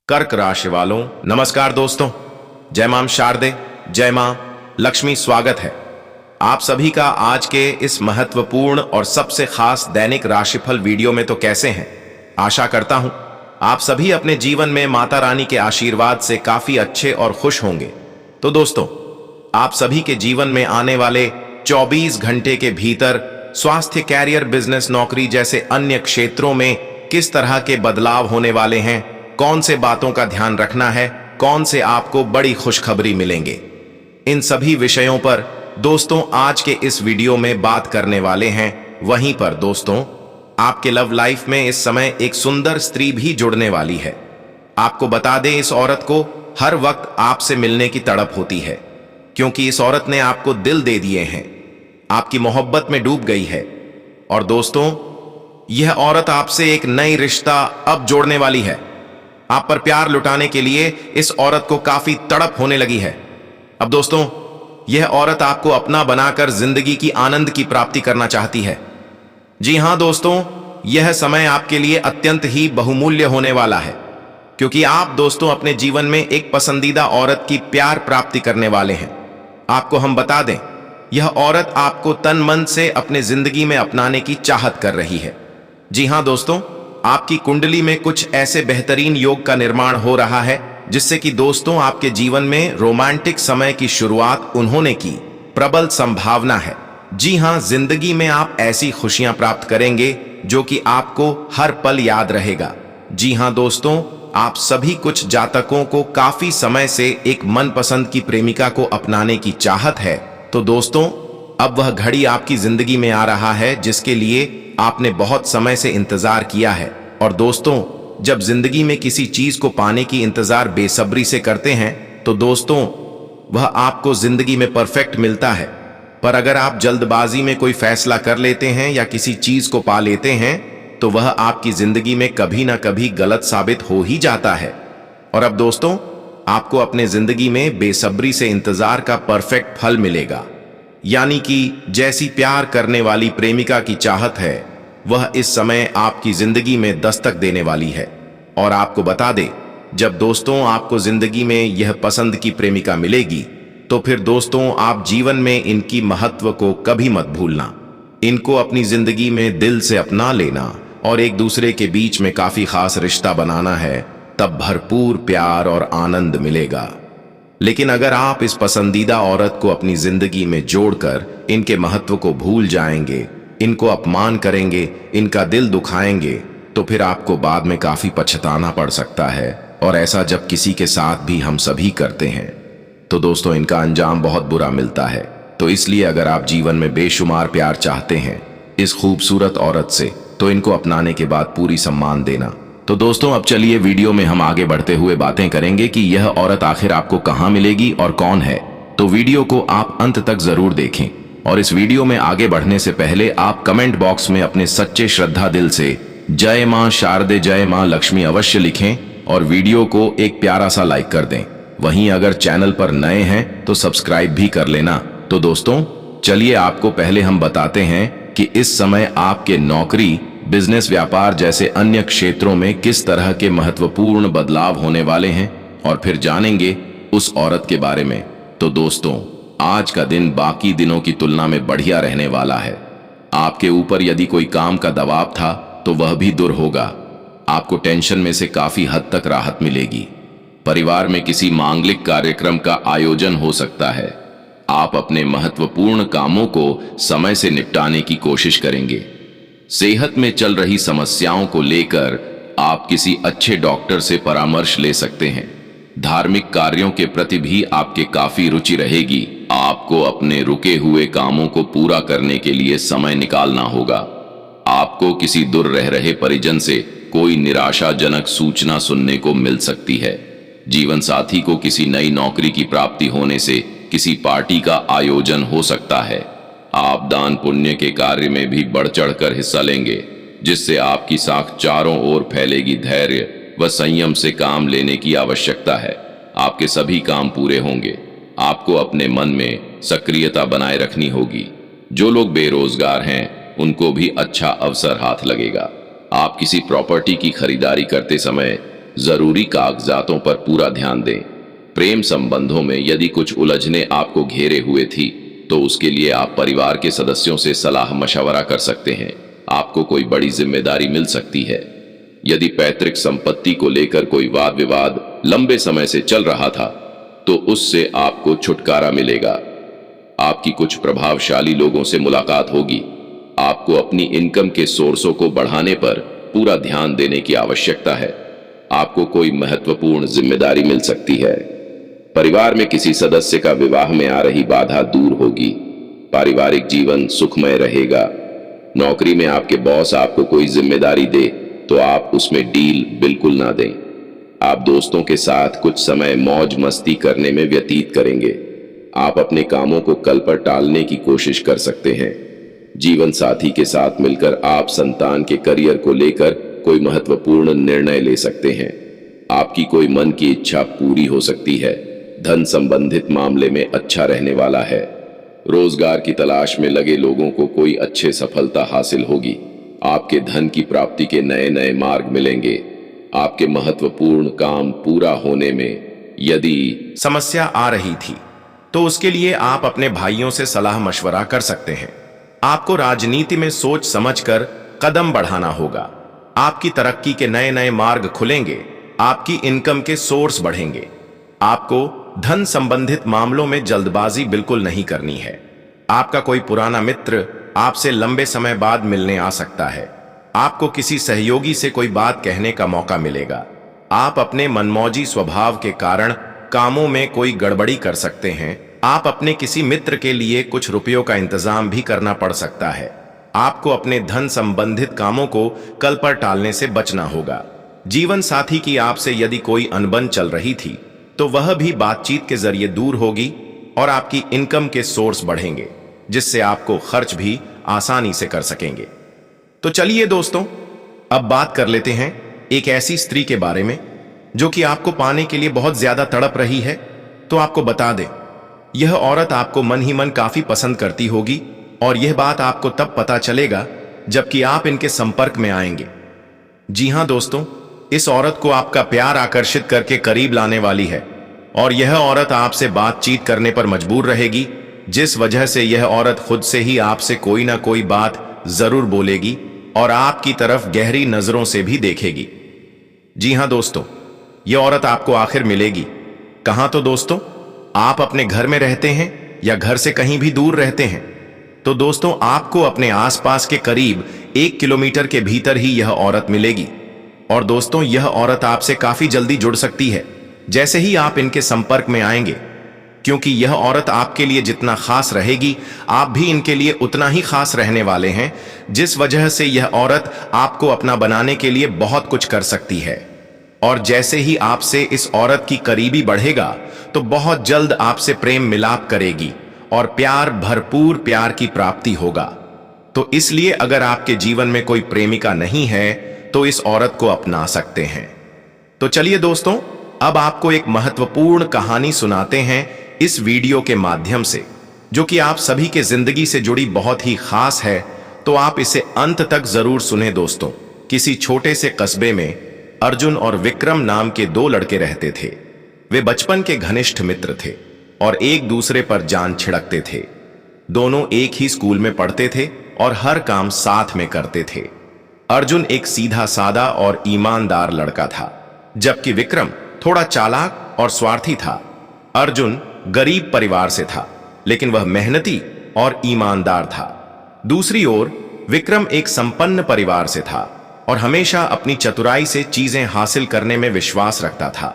कर्क राशि वालों नमस्कार दोस्तों। जय मां शारदे, जय मां लक्ष्मी। स्वागत है आप सभी का आज के इस महत्वपूर्ण और सबसे खास दैनिक राशिफल वीडियो में। तो कैसे हैं? आशा करता हूं आप सभी अपने जीवन में माता रानी के आशीर्वाद से काफी अच्छे और खुश होंगे। तो दोस्तों, आप सभी के जीवन में आने वाले 24 घंटे के भीतर स्वास्थ्य, कैरियर, बिजनेस, नौकरी जैसे अन्य क्षेत्रों में किस तरह के बदलाव होने वाले हैं, कौन से बातों का ध्यान रखना है, कौन से आपको बड़ी खुशखबरी मिलेंगे, इन सभी विषयों पर दोस्तों आज के इस वीडियो में बात करने वाले हैं। वहीं पर दोस्तों, आपके लव लाइफ में इस समय एक सुंदर स्त्री भी जुड़ने वाली है। आपको बता दें, इस औरत को हर वक्त आपसे मिलने की तड़प होती है, क्योंकि इस औरत ने आपको दिल दे दिए हैं, आपकी मोहब्बत में डूब गई है। और दोस्तों, यह औरत आपसे एक नई रिश्ता अब जोड़ने वाली है। आप पर प्यार लुटाने के लिए इस औरत को काफी तड़प होने लगी है। अब दोस्तों, यह औरत आपको अपना बनाकर जिंदगी की आनंद की प्राप्ति करना चाहती है। जी हां दोस्तों, यह समय आपके लिए अत्यंत ही बहुमूल्य होने वाला है, क्योंकि आप दोस्तों अपने जीवन में एक पसंदीदा औरत की प्यार प्राप्ति करने वाले हैं। आपको हम बता दें, यह औरत आपको तन मन से अपने जिंदगी में अपनाने की चाहत कर रही है। जी हां दोस्तों, आपकी कुंडली में कुछ ऐसे बेहतरीन योग का निर्माण हो रहा है, जिससे कि दोस्तों आपके जीवन में रोमांटिक समय की शुरुआत उन्होंने की प्रबल संभावना है। जी हां, जिंदगी में आप ऐसी खुशियां प्राप्त करेंगे जो कि आपको हर पल याद रहेगा। जी हां दोस्तों, आप सभी कुछ जातकों को काफी समय से एक मनपसंद की प्रेमिका को अपनाने की चाहत है। तो दोस्तों, अब वह घड़ी आपकी जिंदगी में आ रहा है जिसके लिए आपने बहुत समय से इंतजार किया है। और दोस्तों, जब जिंदगी में किसी चीज को पाने की इंतजार बेसब्री से करते हैं, तो दोस्तों वह आपको जिंदगी में परफेक्ट मिलता है। पर अगर आप जल्दबाजी में कोई फैसला कर लेते हैं या किसी चीज को पा लेते हैं, तो वह आपकी जिंदगी में कभी ना कभी गलत साबित हो ही जाता है। और अब दोस्तों, आपको अपने जिंदगी में बेसब्री से इंतजार का परफेक्ट फल मिलेगा। यानी कि जैसी प्यार करने वाली प्रेमिका की चाहत है, वह इस समय आपकी जिंदगी में दस्तक देने वाली है। और आपको बता दे, जब दोस्तों आपको जिंदगी में यह पसंद की प्रेमिका मिलेगी, तो फिर दोस्तों आप जीवन में इनकी महत्व को कभी मत भूलना। इनको अपनी जिंदगी में दिल से अपना लेना और एक दूसरे के बीच में काफी खास रिश्ता बनाना है, तब भरपूर प्यार और आनंद मिलेगा। लेकिन अगर आप इस पसंदीदा औरत को अपनी जिंदगी में जोड़कर इनके महत्व को भूल जाएंगे, इनको अपमान करेंगे, इनका दिल दुखाएंगे, तो फिर आपको बाद में काफी पछताना पड़ सकता है। और ऐसा जब किसी के साथ भी हम सभी करते हैं, तो दोस्तों इनका अंजाम बहुत बुरा मिलता है। तो इसलिए अगर आप जीवन में बेशुमार प्यार चाहते हैं इस खूबसूरत औरत से, तो इनको अपनाने के बाद पूरी सम्मान देना। तो दोस्तों, अब चलिए वीडियो में हम आगे बढ़ते हुए बातें करेंगे कि यह औरत आखिर आपको कहां मिलेगी और कौन है। तो वीडियो को आप अंत तक जरूर देखें। और इस वीडियो में आगे बढ़ने से पहले आप कमेंट बॉक्स में अपने सच्चे श्रद्धा दिल से जय मां शारदे, जय मां लक्ष्मी अवश्य लिखें और वीडियो को एक प्यारा सा लाइक कर दें। वहीं अगर चैनल पर नए हैं तो सब्सक्राइब भी कर लेना। तो दोस्तों, चलिए आपको पहले हम बताते हैं कि इस समय आपके नौकरी, बिजनेस, व्यापार जैसे अन्य क्षेत्रों में किस तरह के महत्वपूर्ण बदलाव होने वाले हैं, और फिर जानेंगे उस औरत के बारे में। तो दोस्तों, आज का दिन बाकी दिनों की तुलना में बढ़िया रहने वाला है। आपके ऊपर यदि कोई काम का दबाव था तो वह भी दूर होगा। आपको टेंशन में से काफी हद तक राहत मिलेगी। परिवार में किसी मांगलिक कार्यक्रम का आयोजन हो सकता है। आप अपने महत्वपूर्ण कामों को समय से निपटाने की कोशिश करेंगे। सेहत में चल रही समस्याओं को लेकर आप किसी अच्छे डॉक्टर से परामर्श ले सकते हैं। धार्मिक कार्यों के प्रति भी आपके काफी रुचि रहेगी। आपको अपने रुके हुए कामों को पूरा करने के लिए समय निकालना होगा। आपको किसी दूर रह रहे परिजन से कोई निराशाजनक सूचना सुनने को मिल सकती है। जीवन साथी को किसी नई नौकरी की प्राप्ति होने से किसी पार्टी का आयोजन हो सकता है। आप दान पुण्य के कार्य में भी बढ़ चढ़कर हिस्सा लेंगे, जिससे आपकी साख चारों ओर फैलेगी। धैर्य व संयम से काम लेने की आवश्यकता है। आपके सभी काम पूरे होंगे। आपको अपने मन में सक्रियता बनाए रखनी होगी। जो लोग बेरोजगार हैं, उनको भी अच्छा अवसर हाथ लगेगा। आप किसी प्रॉपर्टी की खरीदारी करते समय जरूरी कागजातों पर पूरा ध्यान दें। प्रेम संबंधों में यदि कुछ उलझने आपको घेरे हुए थी तो उसके लिए आप परिवार के सदस्यों से सलाह मशवरा कर सकते हैं। आपको कोई बड़ी जिम्मेदारी मिल सकती है। यदि पैतृक संपत्ति को लेकर कोई वाद विवाद लंबे समय से चल रहा था तो उससे आपको छुटकारा मिलेगा। आपकी कुछ प्रभावशाली लोगों से मुलाकात होगी। आपको अपनी इनकम के सोर्सों को बढ़ाने पर पूरा ध्यान देने की आवश्यकता है। आपको कोई महत्वपूर्ण जिम्मेदारी मिल सकती है। परिवार में किसी सदस्य का विवाह में आ रही बाधा दूर होगी। पारिवारिक जीवन सुखमय रहेगा। नौकरी में आपके बॉस आपको कोई जिम्मेदारी दे तो आप उसमें डील बिल्कुल ना दें। आप दोस्तों के साथ कुछ समय मौज मस्ती करने में व्यतीत करेंगे। आप अपने कामों को कल पर टालने की कोशिश कर सकते हैं। जीवन साथी के साथ मिलकर आप संतान के करियर को लेकर कोई महत्वपूर्ण निर्णय ले सकते हैं। आपकी कोई मन की इच्छा पूरी हो सकती है। धन संबंधित मामले में अच्छा रहने वाला है। रोजगार की तलाश में लगे लोगों को कोई अच्छी सफलता हासिल होगी। आपके धन की प्राप्ति के नए नए मार्ग मिलेंगे। आपके महत्वपूर्ण काम पूरा होने में यदि समस्या आ रही थी तो उसके लिए आप अपने भाइयों से सलाह मशवरा कर सकते हैं। आपको राजनीति में सोच समझकर कदम बढ़ाना होगा। आपकी तरक्की के नए नए मार्ग खुलेंगे। आपकी इनकम के सोर्स बढ़ेंगे। आपको धन संबंधित मामलों में जल्दबाजी बिल्कुल नहीं करनी है। आपका कोई पुराना मित्र आपसे लंबे समय बाद मिलने आ सकता है। आपको किसी सहयोगी से कोई बात कहने का मौका मिलेगा। आप अपने मनमौजी स्वभाव के कारण कामों में कोई गड़बड़ी कर सकते हैं। आप अपने किसी मित्र के लिए कुछ रुपयों का इंतजाम भी करना पड़ सकता है। आपको अपने धन संबंधित कामों को कल पर टालने से बचना होगा। जीवन साथी की आपसे यदि कोई अनबन चल रही थी तो वह भी बातचीत के जरिए दूर होगी और आपकी इनकम के सोर्स बढ़ेंगे, जिससे आपको खर्च भी आसानी से कर सकेंगे। तो चलिए दोस्तों, अब बात कर लेते हैं एक ऐसी स्त्री के बारे में जो कि आपको पाने के लिए बहुत ज्यादा तड़प रही है। तो आपको बता दें, यह औरत आपको मन ही मन काफी पसंद करती होगी और यह बात आपको तब पता चलेगा जबकि आप इनके संपर्क में आएंगे। जी हां दोस्तों, इस औरत को आपका प्यार आकर्षित करके करीब लाने वाली है और यह औरत आपसे बातचीत करने पर मजबूर रहेगी, जिस वजह से यह औरत खुद से ही आपसे कोई ना कोई बात जरूर बोलेगी और आपकी तरफ गहरी नजरों से भी देखेगी। जी हां दोस्तों, यह औरत आपको आखिर मिलेगी कहां? तो दोस्तों, आप अपने घर में रहते हैं या घर से कहीं भी दूर रहते हैं तो दोस्तों आपको अपने आसपास के करीब 1 किलोमीटर के भीतर ही यह औरत मिलेगी। और दोस्तों, यह औरत आपसे काफी जल्दी जुड़ सकती है जैसे ही आप इनके संपर्क में आएंगे, क्योंकि यह औरत आपके लिए जितना खास रहेगी आप भी इनके लिए उतना ही खास रहने वाले हैं, जिस वजह से यह औरत आपको अपना बनाने के लिए बहुत कुछ कर सकती है। और जैसे ही आपसे इस औरत की करीबी बढ़ेगा तो बहुत जल्द आपसे प्रेम मिलाप करेगी और प्यार, भरपूर प्यार की प्राप्ति होगा। तो इसलिए अगर आपके जीवन में कोई प्रेमिका नहीं है तो इस औरत को अपना सकते हैं। तो चलिए दोस्तों, अब आपको एक महत्वपूर्ण कहानी सुनाते हैं इस वीडियो के माध्यम से, जो कि आप सभी के जिंदगी से जुड़ी बहुत ही खास है। तो आप इसे अंत तक जरूर सुने दोस्तों। किसी छोटे से कस्बे में अर्जुन और विक्रम नाम के 2 लड़के रहते थे। वे बचपन के घनिष्ठ मित्र थे और एक दूसरे पर जान छिड़कते थे। दोनों एक ही स्कूल में पढ़ते थे और हर काम साथ में करते थे। अर्जुन एक सीधा सादा और ईमानदार लड़का था, जबकि विक्रम थोड़ा चालाक और स्वार्थी था। अर्जुन गरीब परिवार से था, लेकिन वह मेहनती और ईमानदार था। दूसरी ओर विक्रम एक संपन्न परिवार से था और हमेशा अपनी चतुराई से चीजें हासिल करने में विश्वास रखता था।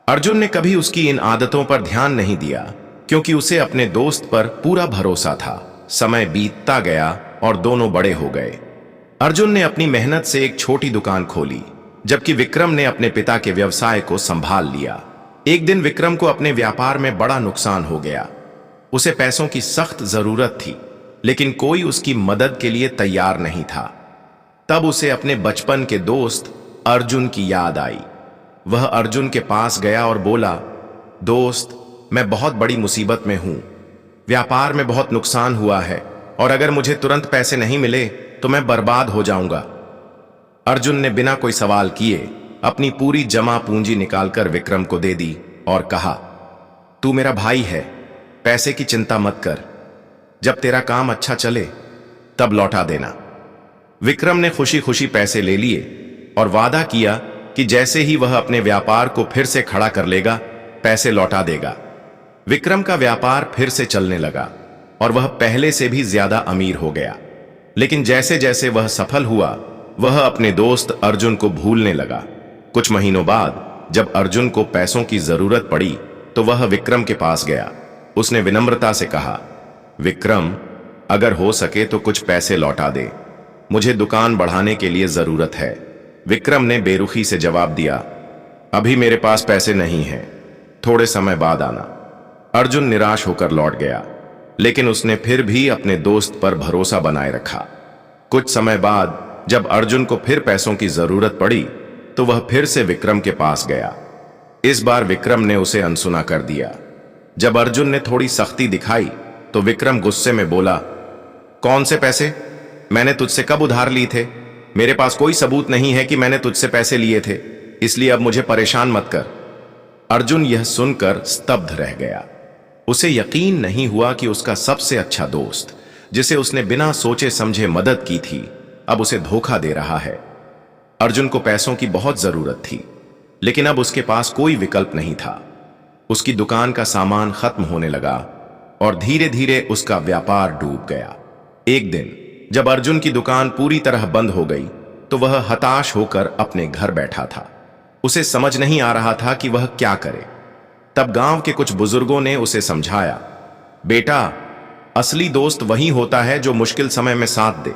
अर्जुन ने कभी उसकी इन आदतों पर ध्यान नहीं दिया, क्योंकि उसे अपने दोस्त पर पूरा भरोसा था। समय बीतता गया और दोनों बड़े हो गए। अर्जुन ने अपनी मेहनत से एक छोटी दुकान खोली, जबकि विक्रम ने अपने पिता के व्यवसाय को संभाल लिया। एक दिन विक्रम को अपने व्यापार में बड़ा नुकसान हो गया। उसे पैसों की सख्त जरूरत थी, लेकिन कोई उसकी मदद के लिए तैयार नहीं था। तब उसे अपने बचपन के दोस्त अर्जुन की याद आई। वह अर्जुन के पास गया और बोला, दोस्त, मैं बहुत बड़ी मुसीबत में हूं। व्यापार में बहुत नुकसान हुआ है और अगर मुझे तुरंत पैसे नहीं मिले तो मैं बर्बाद हो जाऊंगा। अर्जुन ने बिना कोई सवाल किए अपनी पूरी जमा पूंजी निकालकर विक्रम को दे दी और कहा, तू मेरा भाई है, पैसे की चिंता मत कर, जब तेरा काम अच्छा चले तब लौटा देना। विक्रम ने खुशी खुशी पैसे ले लिए और वादा किया कि जैसे ही वह अपने व्यापार को फिर से खड़ा कर लेगा, पैसे लौटा देगा। विक्रम का व्यापार फिर से चलने लगा और वह पहले से भी ज्यादा अमीर हो गया। लेकिन जैसे जैसे वह सफल हुआ, वह अपने दोस्त अर्जुन को भूलने लगा। कुछ महीनों बाद जब अर्जुन को पैसों की जरूरत पड़ी तो वह विक्रम के पास गया। उसने विनम्रता से कहा, विक्रम, अगर हो सके तो कुछ पैसे लौटा दे, मुझे दुकान बढ़ाने के लिए जरूरत है। विक्रम ने बेरुखी से जवाब दिया, अभी मेरे पास पैसे नहीं हैं, थोड़े समय बाद आना। अर्जुन निराश होकर लौट गया, लेकिन उसने फिर भी अपने दोस्त पर भरोसा बनाए रखा। कुछ समय बाद जब अर्जुन को फिर पैसों की जरूरत पड़ी तो वह फिर से विक्रम के पास गया। इस बार विक्रम ने उसे अनसुना कर दिया। जब अर्जुन ने थोड़ी सख्ती दिखाई तो विक्रम गुस्से में बोला, कौन से पैसे? मैंने तुझसे कब उधार ली थे? मेरे पास कोई सबूत नहीं है कि मैंने तुझसे पैसे लिए थे, इसलिए अब मुझे परेशान मत कर। अर्जुन यह सुनकर स्तब्ध रह गया। उसे यकीन नहीं हुआ कि उसका सबसे अच्छा दोस्त, जिसे उसने बिना सोचे समझे मदद की थी, अब उसे धोखा दे रहा है। अर्जुन को पैसों की बहुत जरूरत थी, लेकिन अब उसके पास कोई विकल्प नहीं था। उसकी दुकान का सामान खत्म होने लगा और धीरे धीरे उसका व्यापार डूब गया। एक दिन जब अर्जुन की दुकान पूरी तरह बंद हो गई तो वह हताश होकर अपने घर बैठा था। उसे समझ नहीं आ रहा था कि वह क्या करे। तब गांव के कुछ बुजुर्गों ने उसे समझाया, बेटा, असली दोस्त वही होता है जो मुश्किल समय में साथ दे।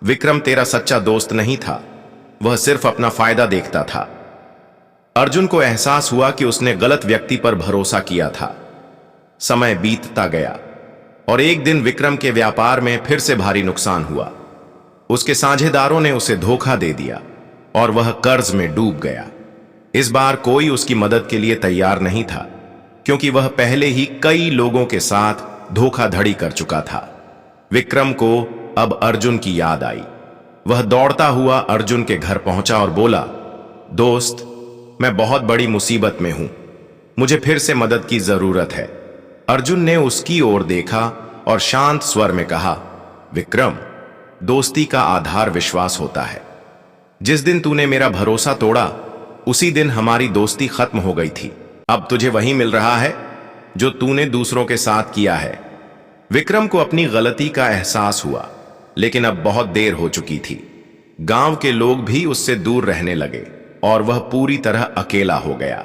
विक्रम तेरा सच्चा दोस्त नहीं था, वह सिर्फ अपना फायदा देखता था। अर्जुन को एहसास हुआ कि उसने गलत व्यक्ति पर भरोसा किया था। समय बीतता गया और एक दिन विक्रम के व्यापार में फिर से भारी नुकसान हुआ। उसके साझेदारों ने उसे धोखा दे दिया और वह कर्ज में डूब गया। इस बार कोई उसकी मदद के लिए तैयार नहीं था, क्योंकि वह पहले ही कई लोगों के साथ धोखाधड़ी कर चुका था। विक्रम को अब अर्जुन की याद आई। वह दौड़ता हुआ अर्जुन के घर पहुंचा और बोला, दोस्त, मैं बहुत बड़ी मुसीबत में हूं, मुझे फिर से मदद की जरूरत है। अर्जुन ने उसकी ओर देखा और शांत स्वर में कहा, विक्रम, दोस्ती का आधार विश्वास होता है। जिस दिन तूने मेरा भरोसा तोड़ा, उसी दिन हमारी दोस्ती खत्म हो गई थी। अब तुझे वही मिल रहा है जो तूने दूसरों के साथ किया है। विक्रम को अपनी गलती का एहसास हुआ, लेकिन अब बहुत देर हो चुकी थी। गांव के लोग भी उससे दूर रहने लगे और वह पूरी तरह अकेला हो गया।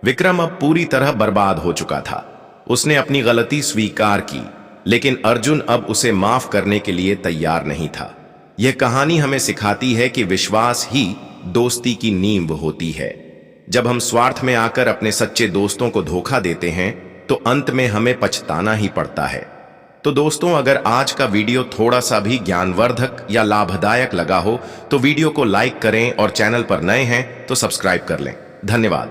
विक्रम अब पूरी तरह बर्बाद हो चुका था। उसने अपनी गलती स्वीकार की, लेकिन अर्जुन अब उसे माफ करने के लिए तैयार नहीं था। यह कहानी हमें सिखाती है कि विश्वास ही दोस्ती की नींव होती है। जब हम स्वार्थ में आकर अपने सच्चे दोस्तों को धोखा देते हैं तो अंत में हमें पछताना ही पड़ता है। तो दोस्तों, अगर आज का वीडियो थोड़ा सा भी ज्ञानवर्धक या लाभदायक लगा हो तो वीडियो को लाइक करें और चैनल पर नए हैं तो सब्सक्राइब कर लें। धन्यवाद।